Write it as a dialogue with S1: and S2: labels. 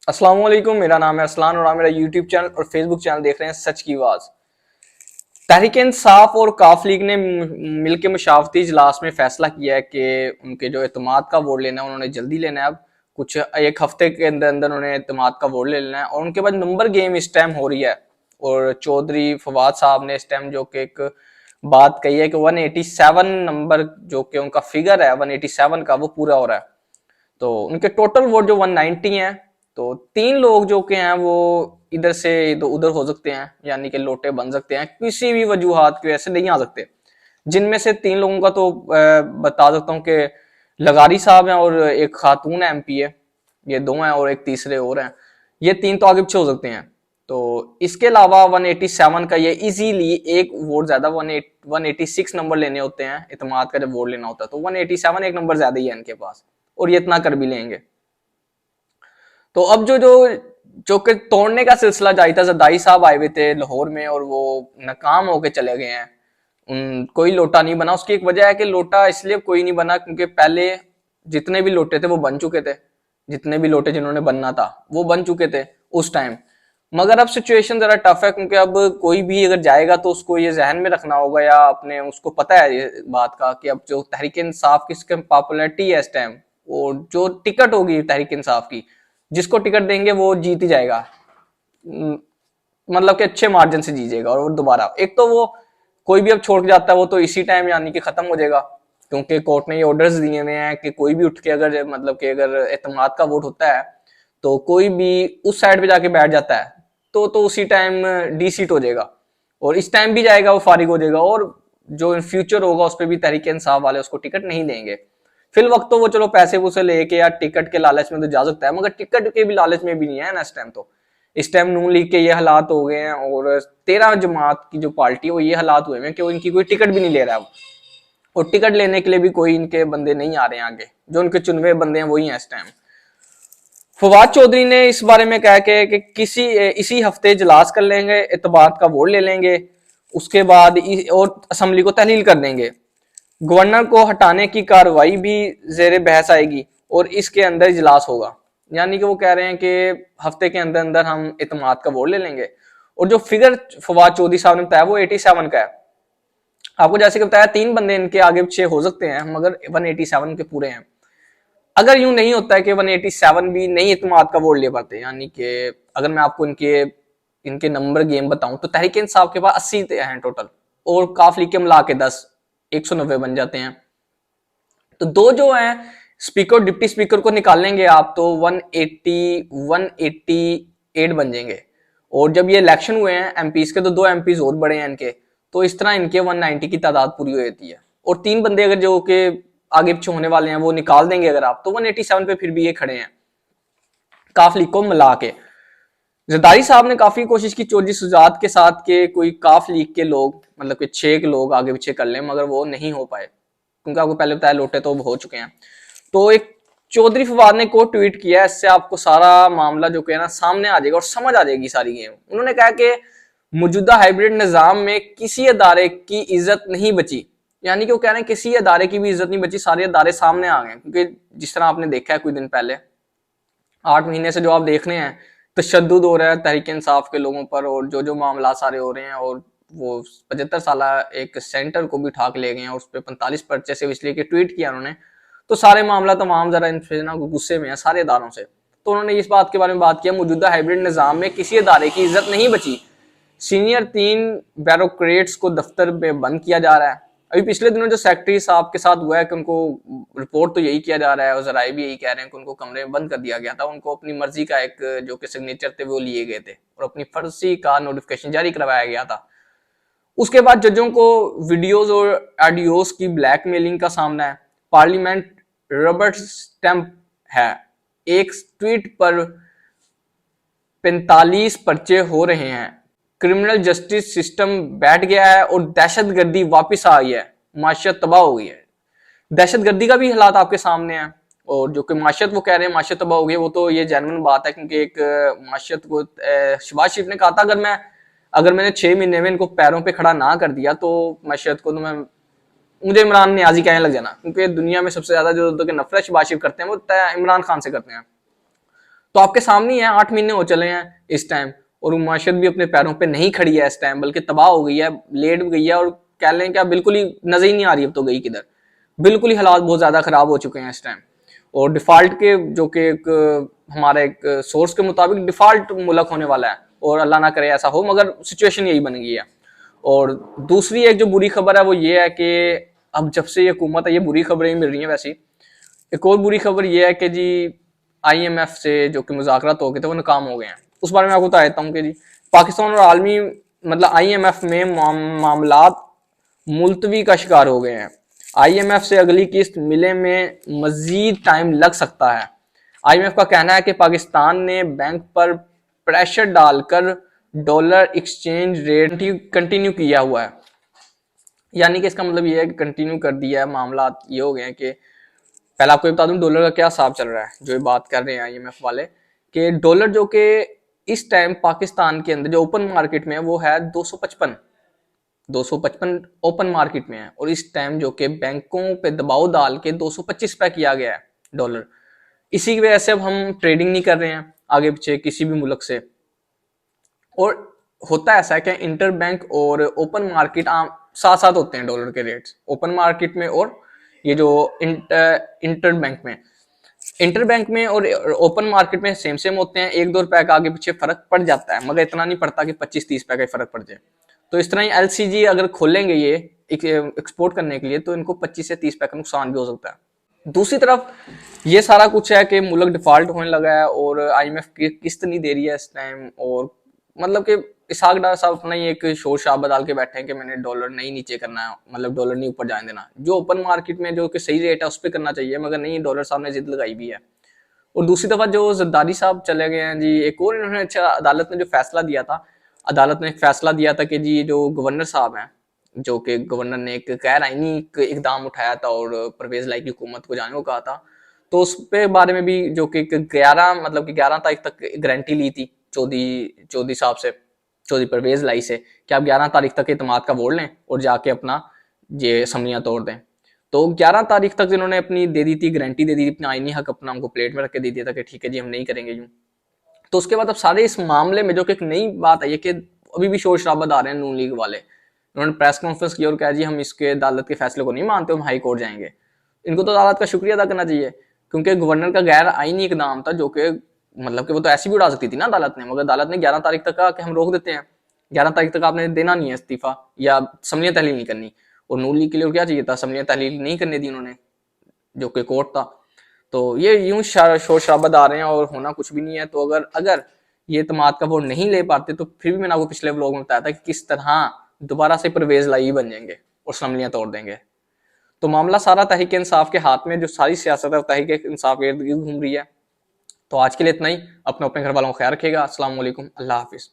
S1: अस्सलाम वालेकुम। मेरा नाम है असलान और आप मेरा यूट्यूब चैनल और फेसबुक चैनल देख रहे हैं सच की आवाज। तहरीक इंसाफ और काफ लीग ने मिलकर मुशावरती इजलास में फैसला किया है कि उनके जो एतमाद का वोट लेना है उन्होंने जल्दी लेना है। अब कुछ एक हफ्ते के अंदर अंदर उन्होंने एतमाद का वोट ले लेना है और उनके बाद नंबर गेम इस टाइम हो रही है। और चौधरी फवाद साहब ने इस टाइम जो कि एक बात कही है कि 187 नंबर जो कि उनका फिगर है 187 का वो पूरा हो रहा है। तो उनके टोटल वोट जो 190 हैं। तो तीन लोग जो के हैं वो इधर से उधर हो सकते हैं, यानी कि लोटे बन सकते हैं, किसी भी वजूहात की वजह से नहीं आ सकते। जिनमें से तीन लोगों का तो बता सकता हूँ कि लगारी साहब हैं और एक खातून एमपी है, ये दो हैं और एक तीसरे और हैं। ये तीन तो आगे पीछे हो सकते हैं। तो इसके अलावा 187 का ये इजीली एक वोट ज्यादा 186 नंबर लेने होते हैं इतमाद का जब वोट लेना होता है, तो 187 एक नंबर ज्यादा ही है इनके पास और ये इतना कर भी लेंगे। तो अब जो जो जो कि तोड़ने का सिलसिला जारी था, जरदारी साहब आए हुए थे लाहौर में और वो नाकाम होके चले गए हैं। कोई लोटा नहीं बना। उसकी एक वजह है कि लोटा इसलिए कोई नहीं बना क्योंकि पहले जितने भी लोटे थे वो बन चुके थे। जितने भी लोटे जिन्होंने बनना था वो बन चुके थे उस टाइम। मगर अब सिचुएशन जरा टफ है क्योंकि अब कोई भी अगर जाएगा तो उसको ये जहन में रखना होगा या अपने उसको पता है ये बात का कि अब जो तहरीक इंसाफ की पॉपुलैरिटी है इस टाइम, और जो टिकट होगी तहरीक इंसाफ की, जिसको टिकट देंगे वो जीत ही जाएगा। मतलब कि अच्छे मार्जिन से जीतेगा और वो दोबारा एक तो वो कोई भी अब छोड़ के जाता है वो तो इसी टाइम यानी कि खत्म हो जाएगा, क्योंकि कोर्ट ने ये ऑर्डर्स दिए हुए हैं कि कोई भी उठ के अगर मतलब कि अगर एतमाद का वोट होता है तो कोई भी उस साइड पे जाके बैठ जाता है तो उसी टाइम डी सीट हो जाएगा और इस टाइम भी जाएगा वो फारिग हो जाएगा और जो इन फ्यूचर होगा उस पर भी तहरीक इंसाफ वाले उसको टिकट नहीं देंगे। फिल वक्त तो वो चलो पैसे वूसे लेके या टिकट के लालच में तो जा सकता है, मगर टिकट के भी लालच में भी नहीं है ना इस टाइम। तो इस टाइम नून लीग के ये हालात हो गए हैं और 13 जमात की जो पार्टी है वो ये हालात हुए हैं कि वो इनकी कोई टिकट भी नहीं ले रहा है और टिकट लेने के लिए भी कोई इनके बंदे नहीं आ रहे हैं आगे। जो उनके चुनवे बंदे हैं वही हैं इस टाइम। फवाद चौधरी ने इस बारे में कहा कि किसी इसी हफ्ते इजलास कर लेंगे, एतबार का वोट ले लेंगे, उसके बाद और असम्बली को तहलील कर देंगे। गवर्नर को हटाने की कार्रवाई भी जेर बहस आएगी और इसके अंदर इजलास होगा। यानी कि वो कह रहे हैं कि हफ्ते के अंदर अंदर हम इतमाद का वोट ले लेंगे। और जो फिगर फवाद चौधरी साहब ने बताया वो 87 का है। आपको जैसे कि बताया तीन बंदे इनके आगे पीछे हो सकते हैं मगर 187 के पूरे हैं। अगर यूं नहीं होता है कि 187 भी नहीं इतमाद का वोट ले पाते, यानी कि अगर मैं आपको इनके इनके नंबर गेम बताऊं तो तहरीक इंसाफ के पास 80 हैं टोटल और काफ लीग के मिला के 10, 190 बन जाते हैं। तो दो जो हैं स्पीकर डिप्टी स्पीकर को निकाल लेंगे आप तो 188 बन जाएंगे। और जब ये इलेक्शन हुए हैं एमपीज के तो दो एमपीज और बड़े हैं इनके, तो इस तरह इनके 190 की तादाद पूरी हो जाती है। और तीन बंदे अगर जो के आगे पीछे होने वाले हैं वो निकाल देंगे अगर आप तो 187 पे फिर भी ये खड़े हैं काफ लीग को मिला के। जरदारी साहब ने काफी कोशिश की चौधरी सुजात के साथ के कोई काफ लीग के लोग मतलब कि 6 लोग आगे पीछे कर लें, मगर वो नहीं हो पाए क्योंकि आपको पहले बताया लोटे तो हो चुके हैं। तो एक चौधरी फवाद ने को ट्वीट किया, इससे आपको सारा मामला जो है ना सामने आ जाएगा और समझ आ जाएगी सारी गेम। उन्होंने कहा कि मौजूदा हाइब्रिड निजाम में किसी अदारे की इज्जत नहीं बची। यानी कि वो कह रहे हैं किसी अदारे की भी इज्जत नहीं बची, सारे अदारे सामने आ गए। क्योंकि जिस तरह आपने देखा है कुछ दिन पहले 8 महीने से जो आप देख रहे हैं तशद्दुद हो रहा है तहरीक इंसाफ के लोगों पर और जो जो मामला सारे हो रहे हैं, और वो 75 साल एक सेंटर को भी ठाक ले गए हैं और उस पर 45 पर्चे से इसलिए कि ट्वीट किया उन्होंने। तो सारे मामला तमाम जरा इनसे ना गुस्से में है सारे अदारों से। तो उन्होंने इस बात के बारे में बात किया मौजूदा हाइब्रिड निजाम में किसी अदारे की इज्जत नहीं बची। सीनियर 3 ब्यूरोक्रेट्स को दफ्तर में बंद किया जा रहा है। अभी पिछले दिनों जो सेक्रेटरी साहब के साथ हुआ है कि उनको रिपोर्ट तो यही किया जा रहा है और जराए भी यही कह रहे हैं कि उनको कमरे में बंद कर दिया गया था। उनको अपनी मर्जी का एक जो कि सिग्नेचर थे वो लिए गए थे और अपनी फर्जी का नोटिफिकेशन जारी करवाया गया था। उसके बाद जजों को वीडियोज और ऑडियोज की ब्लैकमेलिंग का सामना है। पार्लियामेंट रबर्ट स्टैंप है। एक ट्वीट पर 45 पर्चे हो रहे हैं। क्रिमिनल जस्टिस सिस्टम बैठ गया है और दहशतगर्दी वापस आ गई है। माशियत तबाह हो गई है। दहशतगर्दी का भी हालात आपके सामने है और जो कि माशियत वो कह रहे हैं माशियत तबाह हो गई, वो तो ये जेन्युइन बात है क्योंकि एक माशियत को शहबाज शरीफ ने कहा था अगर मैंने 6 महीने में इनको पैरों पे खड़ा ना कर दिया तो माशियत को तो मुझे इमरान न्याजी कहने लग जाना, क्योंकि दुनिया में सबसे ज्यादा जो नफरत शहबाज शरीफ करते हैं वो इमरान खान से करते हैं। तो आपके सामने ही है, 8 महीने हो चले हैं इस टाइम, और मुआशरत भी अपने पैरों पे नहीं खड़ी है इस टाइम, बल्कि तबाह हो गई है, लेट गई है, और कह लें क्या बिल्कुल ही नजर ही नहीं आ रही अब तो गई किधर। बिल्कुल ही हालात बहुत ज्यादा खराब हो चुके हैं इस टाइम। और डिफॉल्ट के जो कि एक हमारे एक सोर्स के मुताबिक डिफॉल्ट मुल्क होने वाला है, और अल्लाह ना करे ऐसा हो, मगर सिचुएशन यही बन गई है। और दूसरी एक जो बुरी खबर है वो ये है कि अब जब से ये हुकूमत है, ये बुरी खबरें ही मिल रही हैं वैसी। एक और बुरी खबर ये है कि जी IMF से जो कि मुज़ाकरात हो गए थे वो नाकाम हो गए हैं। उस बारे में आपको बता देता हूँ कि जी पाकिस्तान और आलमी मतलब IMF में मामलात मुलतवी का शिकार हो गए हैं। IMF से अगली किस्त मिले में मजीद टाइम लग सकता है। IMF का कहना है कि पाकिस्तान ने बैंक पर प्रेशर डालकर डॉलर एक्सचेंज रेट कंटिन्यू किया हुआ है। यानी कि इसका मतलब ये है कि कंटिन्यू कर दिया है। मामला ये हो गए हैं कि पहले आपको बता दूं डॉलर का क्या हिसाब चल रहा है, जो ये बात कर रहे हैं IMF वाले, कि डॉलर जो कि इस टाइम पाकिस्तान के अंदर जो ओपन मार्केट में है वो है 255 ओपन मार्केट में है, और इस टाइम जो कि बैंकों पे दबाव डाल के 225 पे किया गया है डॉलर। इसी की वजह से अब हम ट्रेडिंग नहीं कर रहे हैं आगे पीछे किसी भी मुल्क से। और होता ऐसा है कि इंटर बैंक और ओपन मार्केट आम साथ साथ होते हैं डॉलर के रेट्स, ओपन मार्केट में और ये जो इंटर बैंक में। इंटर बैंक में और ओपन मार्केट में सेम सेम होते हैं, 1-2 रुपए का आगे पीछे फर्क पड़ जाता है, मगर इतना नहीं पड़ता कि 25-30 रुपए का फर्क पड़ जाए। तो इस तरह ही LCG अगर खोलेंगे ये एक्सपोर्ट करने के लिए तो इनको 25 से 30 रुपए का नुकसान भी हो सकता है। दूसरी तरफ ये सारा कुछ है कि मुल्क डिफॉल्ट होने लगा है और IMF की किस्त नहीं दे रही है इस टाइम, और मतलब कि इसहाक डार साहब अपना ही एक शोर शराबा डाल के बैठे हैं कि मैंने डॉलर नहीं नीचे करना है, मतलब डॉलर नहीं ऊपर जाने देना, जो ओपन मार्केट में जो कि सही रेट है उस पर करना चाहिए, मगर नहीं, डॉलर साहब ने जिद लगाई भी है। और दूसरी दफा जो जरदारी साहब चले गए हैं जी, एक और इन्होंने अच्छा अदालत ने जो फैसला दिया था, अदालत ने फैसला दिया था कि जी जो गवर्नर साहब हैं, जो कि गवर्नर ने एक गैर आईनी इकदाम उठाया था और परवेज लाई की हुकूमत को जाने को कहा था, तो उस पे बारे में भी जो कि 11 तारीख तक गारंटी ली थी चौधरी साहब से, चौधरी परवेज लाई से, कि आप 11 तारीख तक इतमाद का वोट लें और जाके अपना ये असम्बलियां तोड़ दें। तो 11 तारीख तक इन्होंने अपनी दे दी थी, गारंटी दे दी थी, अपना आईनी हक अपना हमको प्लेट में रख के दे दिया था कि ठीक है जी हम नहीं करेंगे यूं। तो उसके बाद अब सारे इस मामले में जो कि एक नई बात आई है कि अभी भी शोर शराबा आ रहे हैं नून लीग वाले, उन्होंने प्रेस कॉन्फ्रेंस की और कहा जी हम इसके अदालत के फैसले को नहीं मानते, हम हाई कोर्ट जाएंगे। इनको तो अदालत का शुक्रिया अदा करना चाहिए, क्योंकि गवर्नर का गैर आईनी इकदाम था, जो कि मतलब कि वो तो ऐसी भी उड़ा सकती थी ना अदालत ने, मगर अदालत ने 11 तारीख तक कहा कि हम रोक देते हैं, 11 तारीख तक आपने देना नहीं है इस्तीफा या असम्बलियां तहलील नहीं करनी। और नून लीग के लिए क्या चाहिए था, असम्बलियां तहलील नहीं करने दी उन्होंने, जो कि कोर्ट था। तो ये यूं शोर शराबा आ रहे हैं और होना कुछ भी नहीं है। तो अगर ये इत्तेमाद का वोट नहीं ले पाते तो फिर भी मैंने आपको पिछले व्लॉग में बताया था कि किस तरह दोबारा से परवेज लाई बन जाएंगे और असम्बलियां तोड़ देंगे। तो मामला सारा तहरीक इंसाफ के हाथ में, जो सारी सियासत है तहरीक इंसाफ के इर्द गिर्द घूम रही है। तो आज के लिए इतना ही। अपने घर वालों का ख्याल रखिएगा। अस्सलाम वालेकुम, अल्लाह हाफिज।